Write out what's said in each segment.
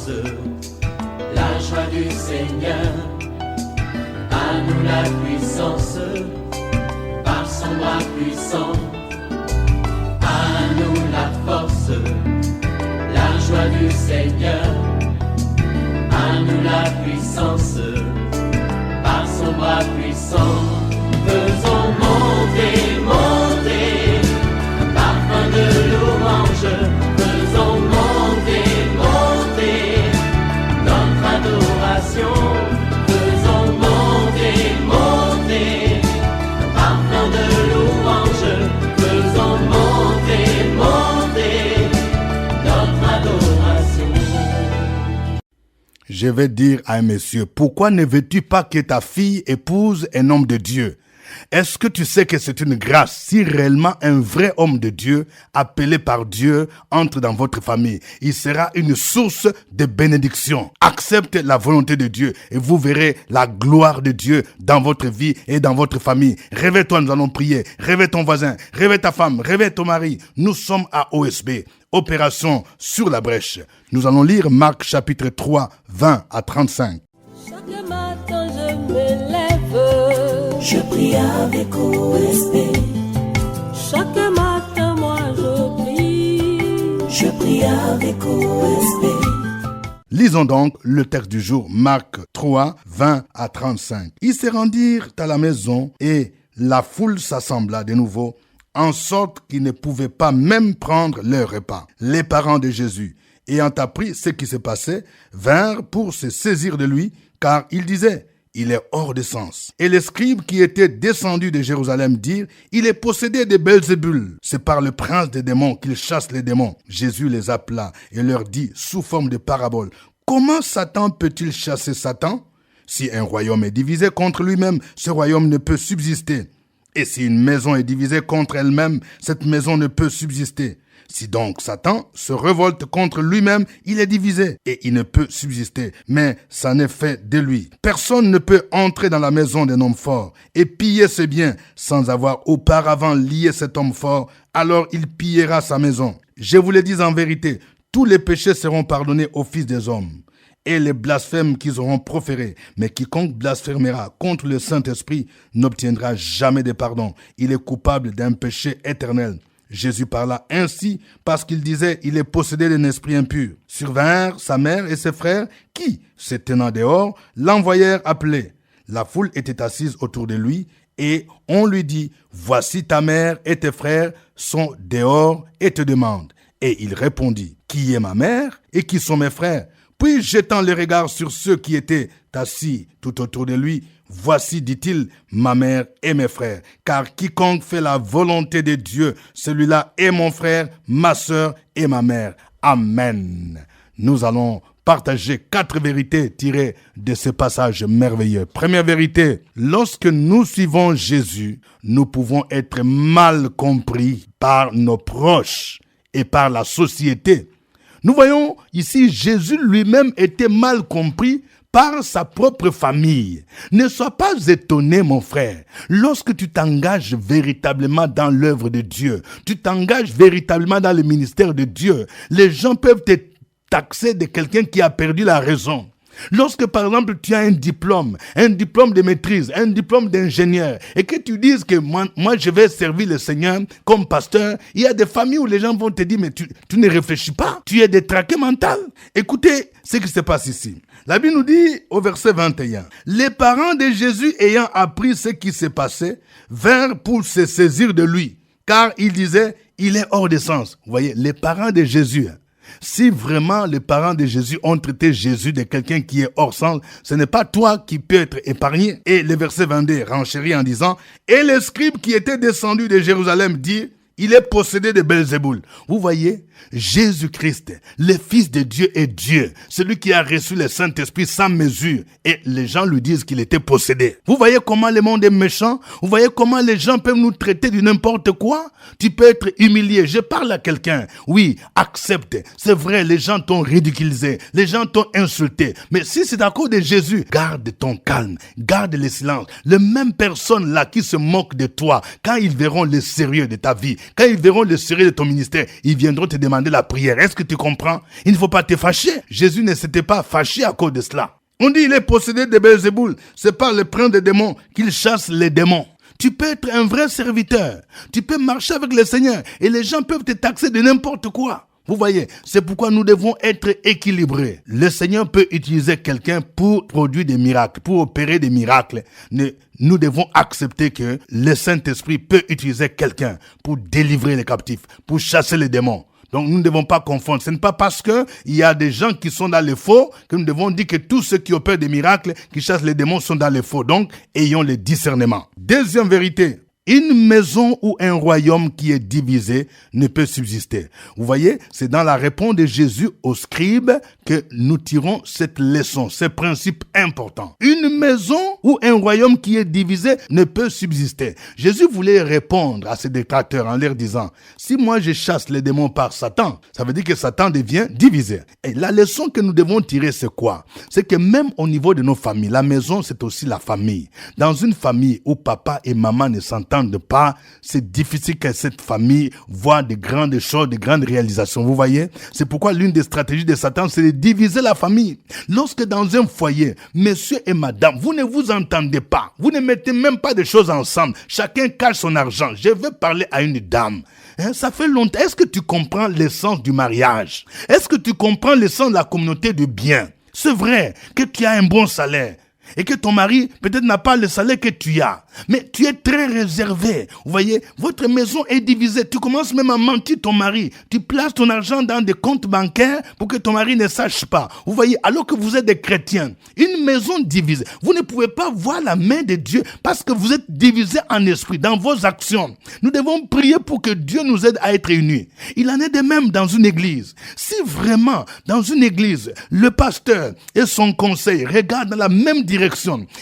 force, la joie du Seigneur. À nous la puissance, par son bras puissant. À nous la force, la joie du Seigneur. À nous la puissance, par son bras puissant. Faisons monter, monter, un parfum de louange. Faisons monter, monter, notre adoration. Faisons monter, monter, un parfum de louange. Faisons monter, monter, notre adoration. Je vais dire à un monsieur, pourquoi ne veux-tu pas que ta fille épouse un homme de Dieu? Est-ce que tu sais que c'est une grâce si réellement un vrai homme de Dieu, appelé par Dieu, entre dans votre famille? Il sera une source de bénédiction. Accepte la volonté de Dieu et vous verrez la gloire de Dieu dans votre vie et dans votre famille. Réveille-toi, nous allons prier. Réveille ton voisin, réveille ta femme, réveille ton mari. Nous sommes à OSB. Opération sur la brèche. Nous allons lire Marc chapitre 3, 20 à 35. Chaque matin je me lève, je prie avec OSB. chaque matin moi je prie avec OSB. Lisons donc le texte du jour, Marc 3, 20 à 35. Ils se rendirent à la maison et la foule s'assembla de nouveau, en sorte qu'ils ne pouvaient pas même prendre leur repas. Les parents de Jésus, ayant appris ce qui se passait, vinrent pour se saisir de lui, car ils disaient, il est hors de sens. Et les scribes qui étaient descendus de Jérusalem dirent, il est possédé de Belzébul. C'est par le prince des démons qu'il chasse les démons. Jésus les appela et leur dit, sous forme de parabole, comment Satan peut-il chasser Satan? Si un royaume est divisé contre lui-même, ce royaume ne peut subsister. Et si une maison est divisée contre elle-même, cette maison ne peut subsister. Si donc Satan se révolte contre lui-même, il est divisé et il ne peut subsister. Mais ça n'est fait de lui. Personne ne peut entrer dans la maison d'un homme fort et piller ses biens sans avoir auparavant lié cet homme fort. Alors il pillera sa maison. Je vous le dis en vérité, tous les péchés seront pardonnés aux fils des hommes et les blasphèmes qu'ils auront proférés. Mais quiconque blasphémera contre le Saint-Esprit n'obtiendra jamais de pardon. Il est coupable d'un péché éternel. Jésus parla ainsi parce qu'il disait, il est possédé d'un esprit impur. Survinrent sa mère et ses frères qui, se tenant dehors, l'envoyèrent appeler. La foule était assise autour de lui et on lui dit, voici ta mère et tes frères sont dehors et te demandent. Et il répondit, qui est ma mère et qui sont mes frères? Puis, jetant le regard sur ceux qui étaient assis tout autour de lui, voici, dit-il, ma mère et mes frères. Car quiconque fait la volonté de Dieu, celui-là est mon frère, ma sœur et ma mère. Amen. Nous allons partager 4 vérités tirées de ce passage merveilleux. Première vérité, lorsque nous suivons Jésus, nous pouvons être mal compris par nos proches et par la société. Nous voyons ici, Jésus lui-même était mal compris par sa propre famille. Ne sois pas étonné, mon frère. Lorsque tu t'engages véritablement dans l'œuvre de Dieu, tu t'engages véritablement dans le ministère de Dieu, les gens peuvent te taxer de quelqu'un qui a perdu la raison. Lorsque, par exemple, tu as un diplôme de maîtrise, un diplôme d'ingénieur, et que tu dises que moi, je vais servir le Seigneur comme pasteur, il y a des familles où les gens vont te dire, mais tu ne réfléchis pas, tu es détraqué mental. Écoutez ce qui se passe ici. La Bible nous dit au verset 21, les parents de Jésus ayant appris ce qui s'est passé, vinrent pour se saisir de lui, car ils disaient, il est hors de sens. Vous voyez, les parents de Jésus, si vraiment les parents de Jésus ont traité Jésus de quelqu'un qui est hors sens, ce n'est pas toi qui peux être épargné. Et le verset 22 renchérit en disant, et les scribes qui étaient descendus de Jérusalem dit, il est possédé de Belzéboul. Vous voyez, Jésus-Christ, le Fils de Dieu est Dieu, celui qui a reçu le Saint-Esprit sans mesure. Et les gens lui disent qu'il était possédé. Vous voyez comment le monde est méchant? Vous voyez comment les gens peuvent nous traiter de n'importe quoi? Tu peux être humilié. Je parle à quelqu'un. Oui, accepte. C'est vrai, les gens t'ont ridiculisé. Les gens t'ont insulté. Mais si c'est à cause de Jésus, garde ton calme. Garde le silence. Les mêmes personnes là qui se moquent de toi, quand ils verront le sérieux de ta vie, Quand ils verront le sérieux de ton ministère, ils viendront te demander la prière. Est-ce que tu comprends? Il ne faut pas te fâcher. Jésus ne s'était pas fâché à cause de cela. On dit il est possédé de Belzéboul. C'est par le prince des démons qu'il chasse les démons. Tu peux être un vrai serviteur. Tu peux marcher avec le Seigneur et les gens peuvent te taxer de n'importe quoi. Vous voyez, c'est pourquoi nous devons être équilibrés. Le Seigneur peut utiliser quelqu'un pour produire des miracles, pour opérer des miracles. Nous devons accepter que le Saint-Esprit peut utiliser quelqu'un pour délivrer les captifs, pour chasser les démons. Donc nous ne devons pas confondre. Ce n'est pas parce qu'il y a des gens qui sont dans le faux que nous devons dire que tous ceux qui opèrent des miracles, qui chassent les démons sont dans le faux. Donc ayons le discernement. Deuxième vérité. Une maison ou un royaume qui est divisé ne peut subsister. Vous voyez, c'est dans la réponse de Jésus aux scribes que nous tirons cette leçon, ce principe important. Une maison ou un royaume qui est divisé ne peut subsister. Jésus voulait répondre à ces détracteurs en leur disant, si moi je chasse les démons par Satan, ça veut dire que Satan devient divisé. Et la leçon que nous devons tirer, c'est quoi? C'est que même au niveau de nos familles, la maison, c'est aussi la famille. Dans une famille où papa et maman ne s'entendent pas, c'est difficile que cette famille voit de grandes choses, de grandes réalisations. Vous voyez? C'est pourquoi l'une des stratégies de Satan, c'est de diviser la famille. Lorsque dans un foyer, monsieur et madame, vous ne vous entendez pas, vous ne mettez même pas de choses ensemble, chacun cache son argent. Je veux parler à une dame. Ça fait longtemps. Est-ce que tu comprends l'essence du mariage? Est-ce que tu comprends l'essence de la communauté de biens? C'est vrai que tu as un bon salaire et que ton mari peut-être n'a pas le salaire que tu as. Mais tu es très réservé. Vous voyez, votre maison est divisée. Tu commences même à mentir ton mari. Tu places ton argent dans des comptes bancaires pour que ton mari ne sache pas. Vous voyez, alors que vous êtes des chrétiens, une maison divisée, vous ne pouvez pas voir la main de Dieu parce que vous êtes divisés en esprit dans vos actions. Nous devons prier pour que Dieu nous aide à être unis. Il en est de même dans une église. Si vraiment, dans une église, le pasteur et son conseil regardent dans la même direction,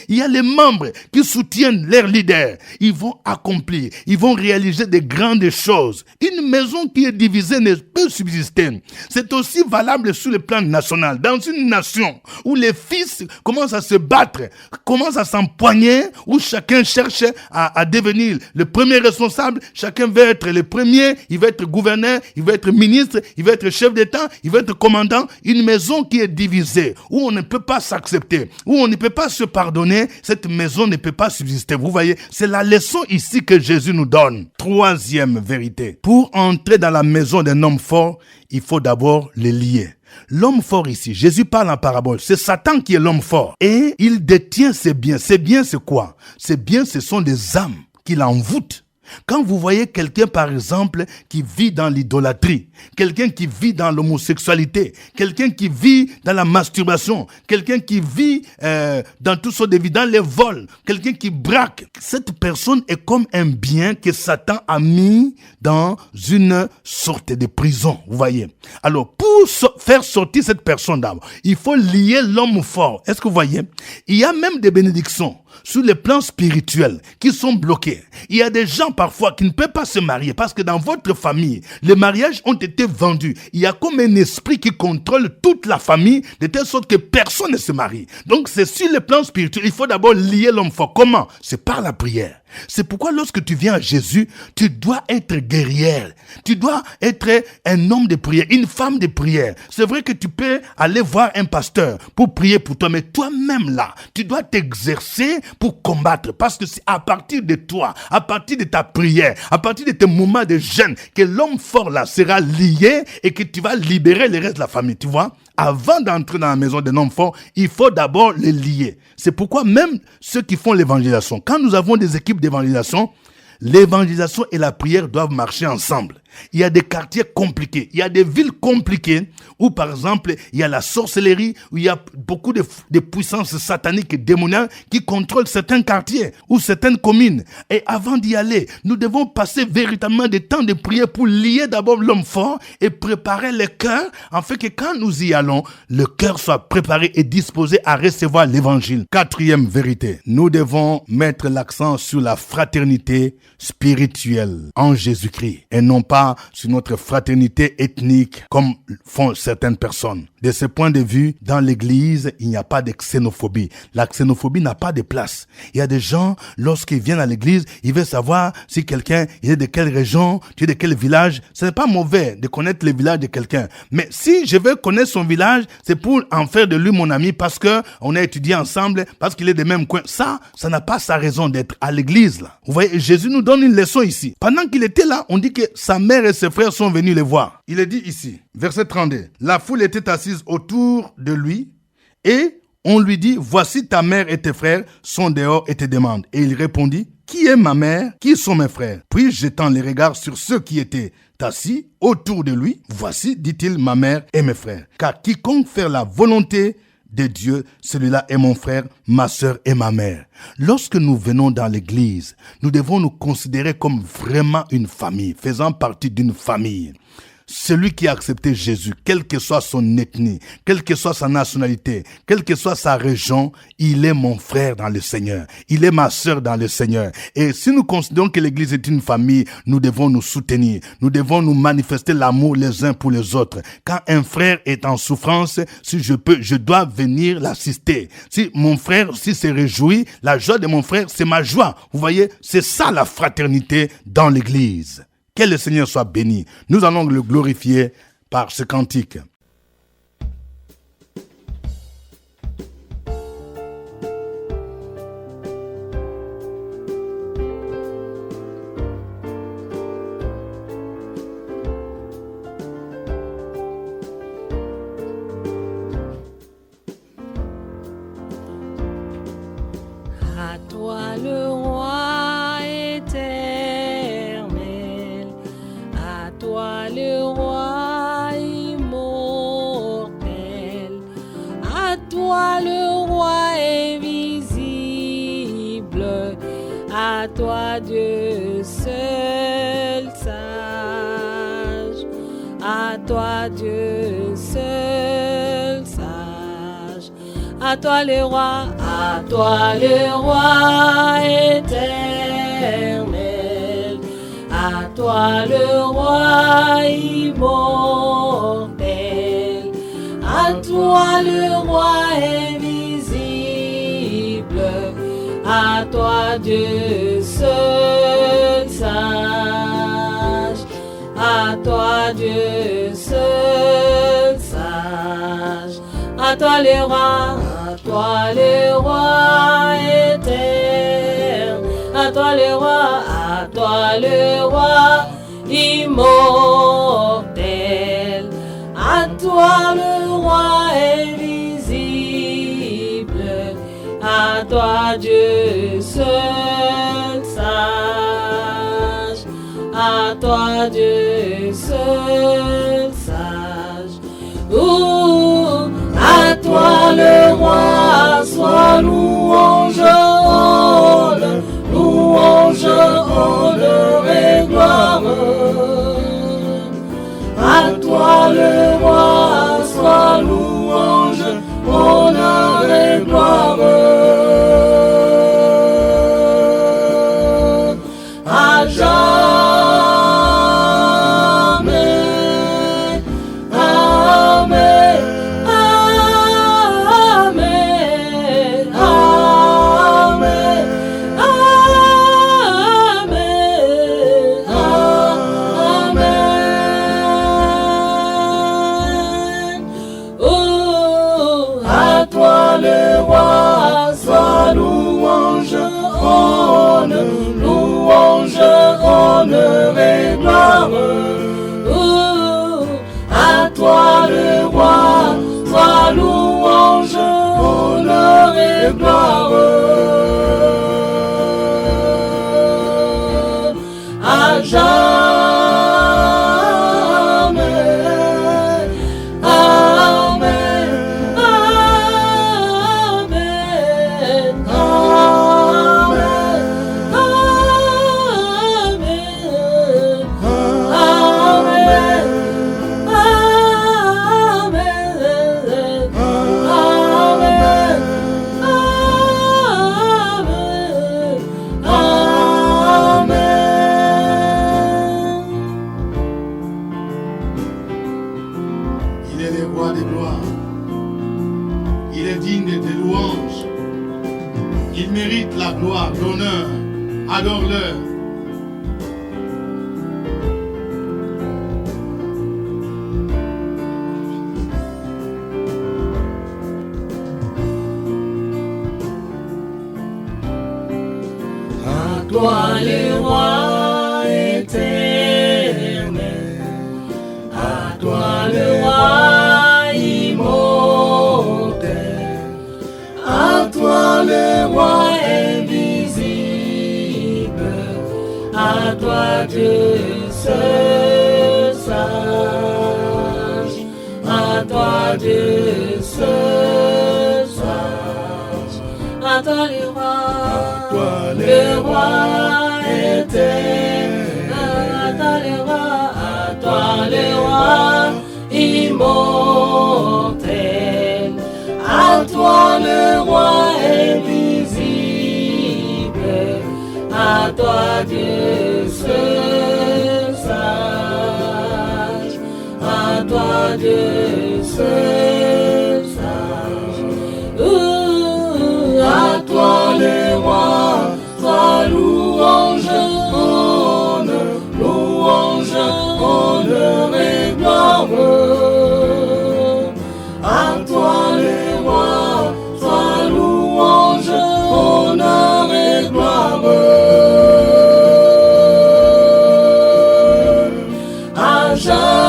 il y a les membres qui soutiennent leurs leaders, ils vont accomplir, ils vont réaliser de grandes choses. Une maison qui est divisée ne peut subsister. C'est aussi valable sur le plan national. Dans une nation où les fils commencent à se battre, commencent à s'empoigner, où chacun cherche à devenir le premier responsable, chacun veut être le premier, il veut être gouverneur, il veut être ministre, il veut être chef d'État, il veut être commandant. Une maison qui est divisée, où on ne peut pas s'accepter, où on ne peut pas se pardonner, cette maison ne peut pas subsister. Vous voyez, c'est la leçon ici que Jésus nous donne. Troisième vérité. Pour entrer dans la maison d'un homme fort, il faut d'abord le lier. L'homme fort ici, Jésus parle en parabole, c'est Satan qui est l'homme fort. Et il détient ses biens. Ses biens, c'est quoi? Ses biens, ce sont des âmes qu'il envoûte. Quand vous voyez quelqu'un, par exemple, qui vit dans l'idolâtrie, quelqu'un qui vit dans l'homosexualité, quelqu'un qui vit dans la masturbation, quelqu'un qui vit dans tout sortes de vies, dans les vols, quelqu'un qui braque, cette personne est comme un bien que Satan a mis dans une sorte de prison, vous voyez. Alors, pour faire sortir cette personne d'abord, il faut lier l'homme fort. Est-ce que vous voyez? Il y a même des bénédictions sur le plan spirituel qui sont bloqués. Il y a des gens parfois qui ne peuvent pas se marier parce que dans votre famille, les mariages ont été vendus. Il y a comme un esprit qui contrôle toute la famille de telle sorte que personne ne se marie. Donc c'est sur le plan spirituel. Il faut d'abord lier l'homme fort. Comment? C'est par la prière. C'est pourquoi lorsque tu viens à Jésus, tu dois être guerrière. Tu dois être un homme de prière, une femme de prière. C'est vrai que tu peux aller voir un pasteur pour prier pour toi, mais toi-même là, tu dois t'exercer pour combattre. Parce que c'est à partir de toi, à partir de ta prière, à partir de tes moments de jeûne, que l'homme fort là sera lié et que tu vas libérer le reste de la famille, tu vois. Avant d'entrer dans la maison d'un homme fort, il faut d'abord les lier. C'est pourquoi même ceux qui font l'évangélisation, quand nous avons des équipes d'évangélisation, l'évangélisation et la prière doivent marcher ensemble. Il y a des quartiers compliqués, il y a des villes compliquées où par exemple il y a la sorcellerie, où il y a beaucoup de puissances sataniques et démoniaques qui contrôlent certains quartiers ou certaines communes. Et avant d'y aller, nous devons passer véritablement des temps de prière pour lier d'abord l'homme fort et préparer le cœur, afin que quand nous y allons, le cœur soit préparé et disposé à recevoir l'évangile. Quatrième vérité, nous devons mettre l'accent sur la fraternité spirituelle en Jésus-Christ et non pas pas sur notre fraternité ethnique comme font certaines personnes. De ce point de vue, dans l'église, il n'y a pas de xénophobie. La xénophobie n'a pas de place. Il y a des gens, lorsqu'ils viennent à l'église, ils veulent savoir si quelqu'un il est de quelle région, tu es de quel village. Ce n'est pas mauvais de connaître le village de quelqu'un. Mais si je veux connaître son village, c'est pour en faire de lui mon ami parce que on a étudié ensemble, parce qu'il est des mêmes coins. Ça n'a pas sa raison d'être à l'église, là. Vous voyez, Jésus nous donne une leçon ici. Pendant qu'il était là, on dit que sa mère et ses frères sont venus le voir. Il est dit ici, verset 32, la foule était assise autour de lui et on lui dit, voici ta mère et tes frères sont dehors et te demandent. Et il répondit, qui est ma mère? Qui sont mes frères? Puis jetant les regards sur ceux qui étaient assis autour de lui, voici, dit-il, ma mère et mes frères. Car quiconque fait la volonté de Dieu, celui-là est mon frère, ma sœur et ma mère. Lorsque nous venons dans l'église, nous devons nous considérer comme vraiment une famille, faisant partie d'une famille. Celui qui a accepté Jésus, quelle que soit son ethnie, quelle que soit sa nationalité, quelle que soit sa région, il est mon frère dans le Seigneur. Il est ma sœur dans le Seigneur. Et si nous considérons que l'Église est une famille, nous devons nous soutenir. Nous devons nous manifester l'amour les uns pour les autres. Quand un frère est en souffrance, si je peux, je dois venir l'assister. Si mon frère, s'il se réjouit, la joie de mon frère, c'est ma joie. Vous voyez, c'est ça la fraternité dans l'Église. Que le Seigneur soit béni. Nous allons le glorifier par ce cantique. À toi le roi éternel, à toi le roi immortel, à toi le roi invisible, à toi Dieu seul sage, à toi Dieu seul sage. À toi le roi éternel, à toi le roi immortel, à toi le roi invisible, à toi Dieu seul sage, à toi Dieu seul sage. À toi le roi éternel, à toi le roi immortel, à toi le roi invisible, à toi Dieu seul sage, à toi Dieu seul sage. À toi le roi soit louange, honneur et gloire. À toi le roi soit louange, honneur et gloire. À jamais, amen. Honneur et gloire. À toi le roi, soit louange, honneur et gloire. À jamais, amen, amen, amen. est le roi des gloires. Il est digne de louanges. Il mérite la gloire, l'honneur. Adore-le. Toi le roi éternel, à toi le roi immortel, à toi le roi invisible, à toi Dieu seul sage, à toi Dieu seul sage, à toi le roi. Le roi éternel, à toi le roi immortel, à toi le roi invisible, à toi Dieu seul sage, à toi Dieu seul sage, à toi le roi. Toi louange, honneur et gloire. À toi le roi, toi louange, honneur et gloire. À jamais,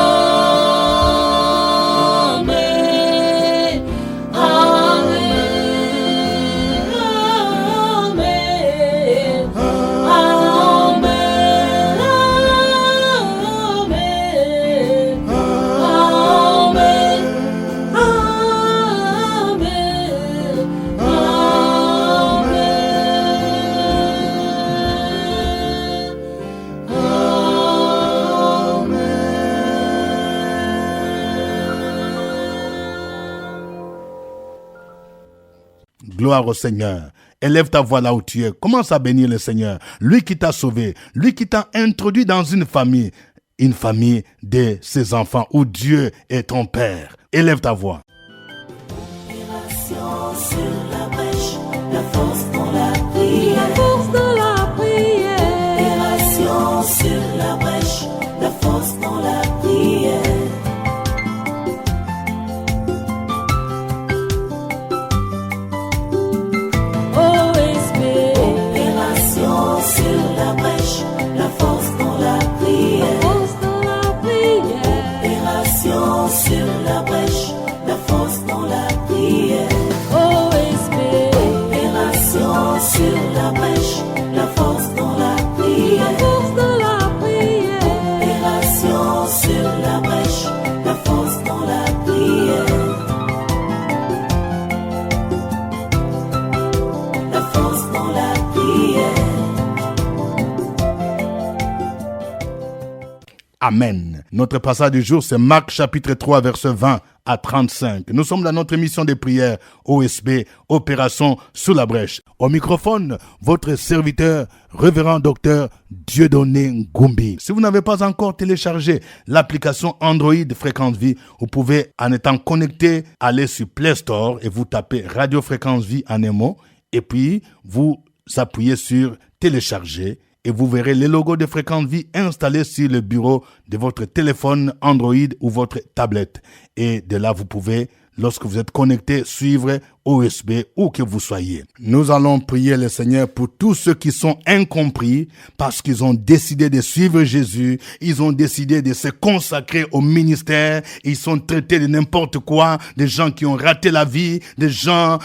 Gloire au Seigneur. Élève ta voix là où tu es. Commence à bénir le Seigneur. Lui qui t'a sauvé. Lui qui t'a introduit dans une famille de ses enfants où Dieu est ton Père. Élève ta voix. Sur la brèche, la force dans la prière. La force dans la prière. Opération sur la brèche, la force dans la prière. Opération sur la brèche, la force dans la prière. Opération sur la brèche, la force dans la prière. Opération sur la brèche, la force dans la prière. Opération sur la brèche, la force dans la prière. La force dans la prière. Amen. Notre passage du jour, c'est Marc chapitre 3, verset 20 à 35. Nous sommes dans notre émission de prière OSB, Opération sous la brèche. Au microphone, votre serviteur, révérend docteur Dieudonné Ngumbi. Si vous n'avez pas encore téléchargé l'application Android Fréquence Vie, vous pouvez, en étant connecté, aller sur Play Store et vous tapez Radio Fréquence Vie en un mot. Et puis, vous appuyez sur télécharger. Et vous verrez le logo de Fréquence Vie installé sur le bureau de votre téléphone Android ou votre tablette. Et de là, vous pouvez, lorsque vous êtes connecté, suivre OSB où que vous soyez. Nous allons prier le Seigneur pour tous ceux qui sont incompris parce qu'ils ont décidé de suivre Jésus. Ils ont décidé de se consacrer au ministère. Ils sont traités de n'importe quoi, des gens qui ont raté la vie, des gens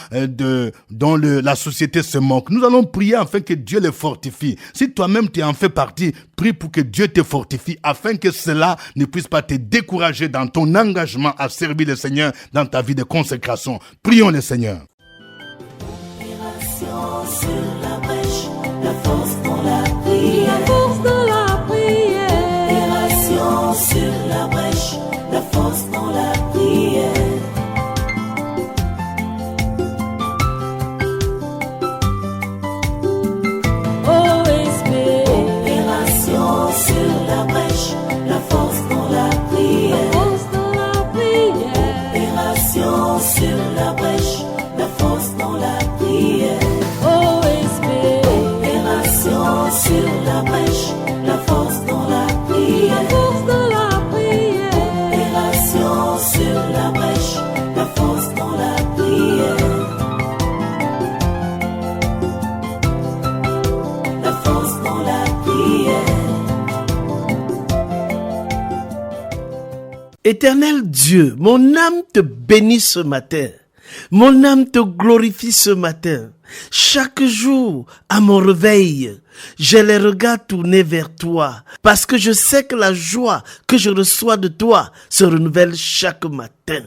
dont la société se moque. Nous allons prier afin que Dieu les fortifie. Si toi-même tu en fais partie, prie pour que Dieu te fortifie afin que cela ne puisse pas te décourager dans ton engagement à servir le Seigneur dans ta vie de consécration. Prions le Seigneur. Opération sur la brèche, la force dans la prière. Opération sur la brèche, la force dans la prière. Opération sur la brèche, la force dans la prière. Éternel Dieu, mon âme te bénit ce matin. Mon âme te glorifie ce matin. Chaque jour, à mon réveil, j'ai les regards tournés vers toi, parce que je sais que la joie que je reçois de toi se renouvelle chaque matin.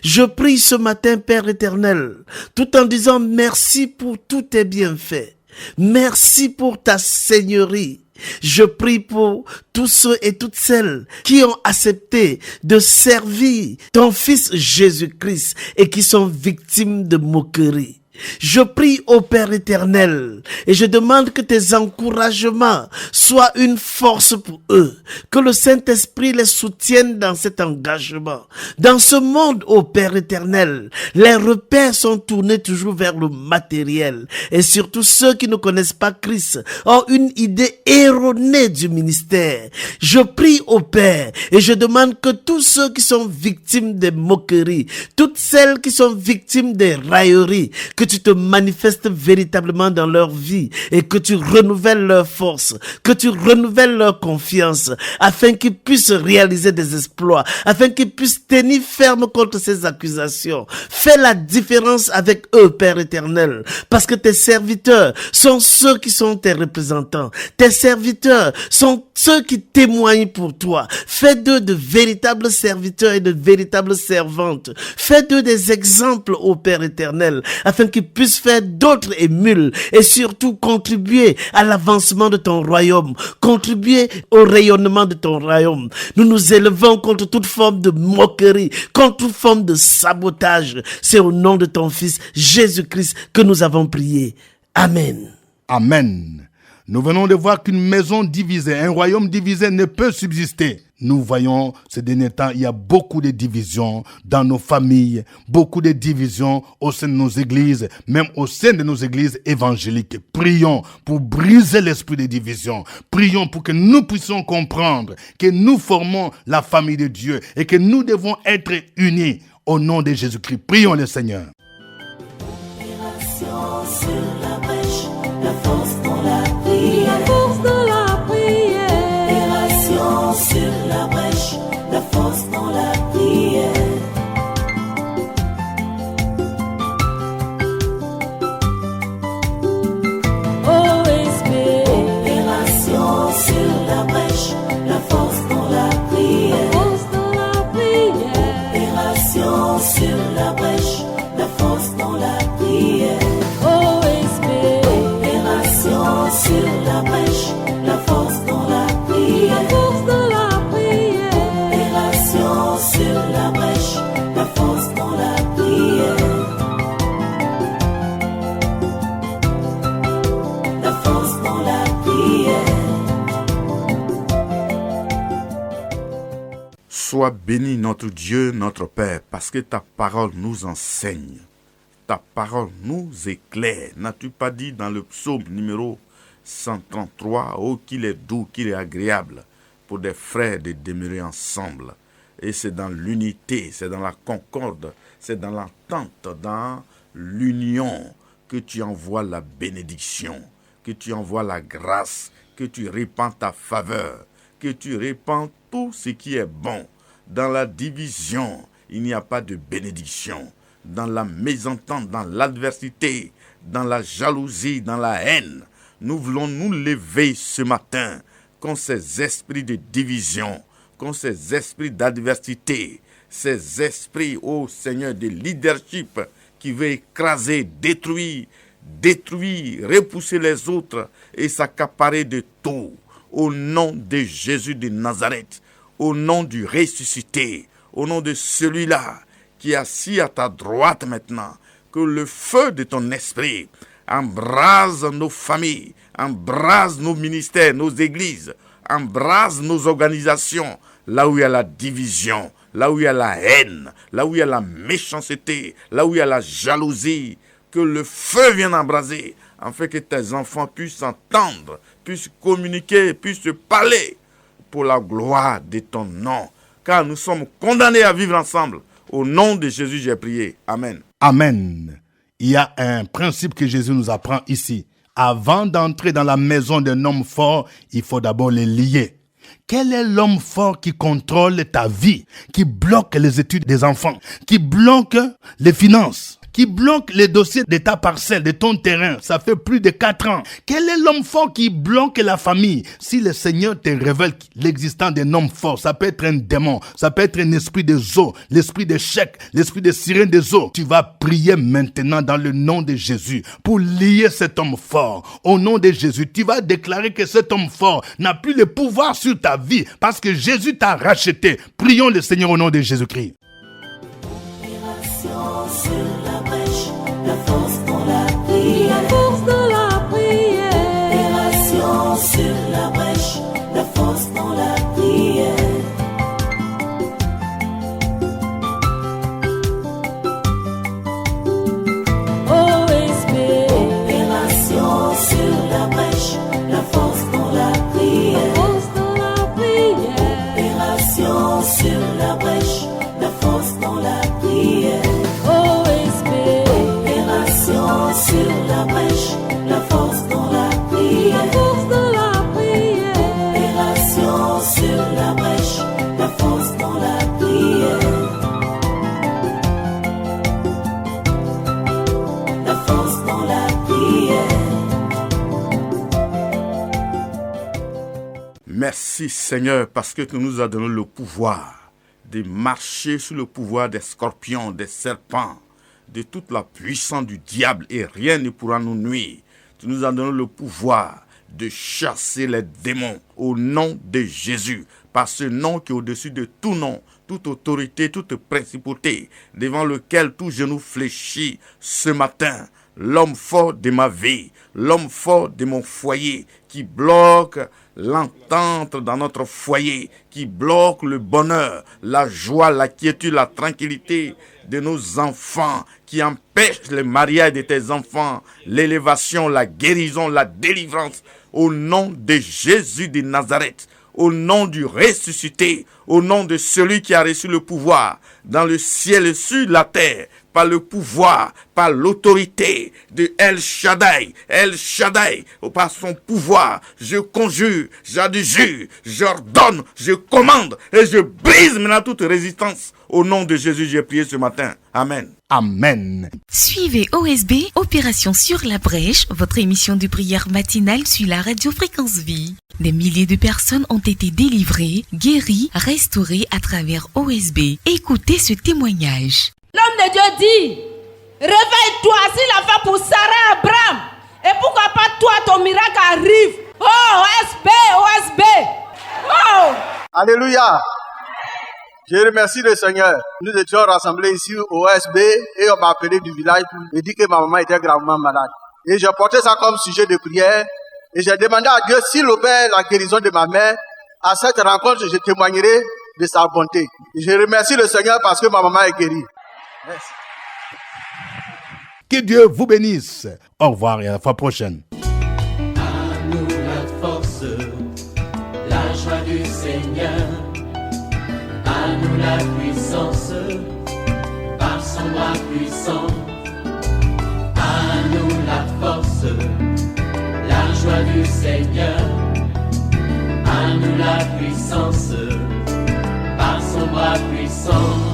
Je prie ce matin, Père éternel, tout en disant merci pour tous tes bienfaits. Merci pour ta seigneurie. Je prie pour tous ceux et toutes celles qui ont accepté de servir ton Fils Jésus-Christ et qui sont victimes de moquerie. Je prie au Père éternel et je demande que tes encouragements soient une force pour eux, que le Saint-Esprit les soutienne dans cet engagement. Dans ce monde, au Père éternel, les repères sont tournés toujours vers le matériel et surtout ceux qui ne connaissent pas Christ ont une idée erronée du ministère. Je prie au Père et je demande que tous ceux qui sont victimes des moqueries, toutes celles qui sont victimes des railleries, que tu te manifestes véritablement dans leur vie et que tu renouvelles leur force, que tu renouvelles leur confiance afin qu'ils puissent réaliser des exploits, afin qu'ils puissent tenir ferme contre ces accusations. Fais la différence avec eux, Père éternel, parce que tes serviteurs sont ceux qui sont tes représentants. Tes serviteurs sont ceux qui témoignent pour toi. Fais d'eux de véritables serviteurs et de véritables servantes. Fais d'eux des exemples, ô Père éternel, afin qu'ils puissent faire d'autres émules et surtout contribuer à l'avancement de ton royaume, contribuer au rayonnement de ton royaume. Nous nous élevons contre toute forme de moquerie, contre toute forme de sabotage. C'est au nom de ton Fils Jésus-Christ que nous avons prié. Amen. Amen. Nous venons de voir qu'une maison divisée, un royaume divisé ne peut subsister. Nous voyons ces derniers temps, il y a beaucoup de divisions dans nos familles, beaucoup de divisions au sein de nos églises, même au sein de nos églises évangéliques. Prions pour briser l'esprit de division. Prions pour que nous puissions comprendre que nous formons la famille de Dieu et que nous devons être unis au nom de Jésus-Christ. Prions le Seigneur. Opération sur la brèche, la force dans la prière. La force de la prière. Opération sur la brèche, la force dans la prière. OSB. Opération sur la brèche, la force dans la prière. Force de la prière. Opération sur la brèche, la force dans la prière. OSB. Opération sur la brèche, la force dans la La prière. force de la prière. Opération sur la brèche, la force dans la prière. La force dans la prière. Sois béni notre Dieu, notre Père, parce que ta parole nous enseigne. Ta parole nous éclaire. N'as-tu pas dit dans le psaume numéro 133, oh qu'il est doux, qu'il est agréable pour des frères de demeurer ensemble. Et c'est dans l'unité, c'est dans la concorde, c'est dans l'entente, dans l'union que tu envoies la bénédiction, que tu envoies la grâce, que tu répands ta faveur, que tu répands tout ce qui est bon. Dans la division, il n'y a pas de bénédiction. Dans la mésentente, dans l'adversité, dans la jalousie, dans la haine, nous voulons nous lever ce matin contre ces esprits de division, contre ces esprits d'adversité, ces esprits, ô Seigneur, de leadership qui veut écraser, détruire, repousser les autres et s'accaparer de tout. Au nom de Jésus de Nazareth, au nom du ressuscité, au nom de celui-là qui est assis à ta droite maintenant, que le feu de ton esprit embrase nos familles, embrase nos ministères, nos églises, embrase nos organisations, là où il y a la division, là où il y a la haine, là où il y a la méchanceté, là où il y a la jalousie, que le feu vienne embraser, afin que tes enfants puissent entendre, puissent communiquer, puissent parler pour la gloire de ton nom, car nous sommes condamnés à vivre ensemble. Au nom de Jésus, j'ai prié. Amen. Amen. Il y a un principe que Jésus nous apprend ici. Avant d'entrer dans la maison d'un homme fort, il faut d'abord les lier. Quel est l'homme fort qui contrôle ta vie, qui bloque les études des enfants, qui bloque les finances, qui bloque les dossiers de ta parcelle, de ton terrain? Ça fait plus de 4 ans. Quel est l'homme fort qui bloque la famille? Si le Seigneur te révèle l'existence d'un homme fort, ça peut être un démon, ça peut être un esprit des eaux, l'esprit des chèques, l'esprit des sirènes des eaux. Tu vas prier maintenant dans le nom de Jésus pour lier cet homme fort. Au nom de Jésus, tu vas déclarer que cet homme fort n'a plus le pouvoir sur ta vie parce que Jésus t'a racheté. Prions le Seigneur au nom de Jésus-Christ. Opération sur la brèche, la force dans la prière. La force dans la prière. Opération sur la brèche, la force dans la prière. OSB. Opération sur la brèche, la force dans la prière. Force dans la prière. Opération sur la brèche, la force dans la prière. OSB. Opération sur la brèche, la force dans la prière. Force dans la prière. Opération sur la brèche, la force dans la prière. La force dans la prière. Merci Seigneur parce que tu nous as donné le pouvoir de marcher sous le pouvoir des scorpions, des serpents, de toute la puissance du diable et rien ne pourra nous nuire. Tu nous as donné le pouvoir de chasser les démons au nom de Jésus, par ce nom qui est au-dessus de tout nom, toute autorité, toute principauté, devant lequel tout genou fléchit ce matin. L'homme fort de ma vie, l'homme fort de mon foyer, qui bloque l'entente dans notre foyer, qui bloque le bonheur, la joie, la quiétude, la tranquillité de nos enfants, qui empêche le mariage de tes enfants, l'élévation, la guérison, la délivrance, au nom de Jésus de Nazareth, au nom du ressuscité, au nom de celui qui a reçu le pouvoir dans le ciel et sur la terre, par le pouvoir, par l'autorité de El Shaddai, par son pouvoir, je conjure, j'adjure, j'ordonne, je commande et je brise maintenant toute résistance. Au nom de Jésus, j'ai prié ce matin. Amen. Amen. Suivez OSB, Opération sur la brèche, votre émission de prière matinale sur la radio Fréquence Vie. Des milliers de personnes ont été délivrées, guéries, restaurées à travers OSB. Écoutez ce témoignage. L'homme de Dieu dit, réveille-toi, s'il a fait pour Sarah Abraham. Et pourquoi pas toi, ton miracle arrive. Oh, OSB. Oh. Alléluia. Je remercie le Seigneur. Nous étions rassemblés ici au OSB et on m'a appelé du village pour me dire que ma maman était gravement malade. Et j'ai porté ça comme sujet de prière et j'ai demandé à Dieu s'il opère la guérison de ma mère. À cette rencontre, je témoignerai de sa bonté. Et je remercie le Seigneur parce que ma maman est guérie. Merci. Que Dieu vous bénisse. Au revoir et à la fois prochaine. À nous la force, la joie du Seigneur. À nous la puissance, par son bras puissant. À nous la force, la joie du Seigneur. À nous la puissance, par son bras puissant.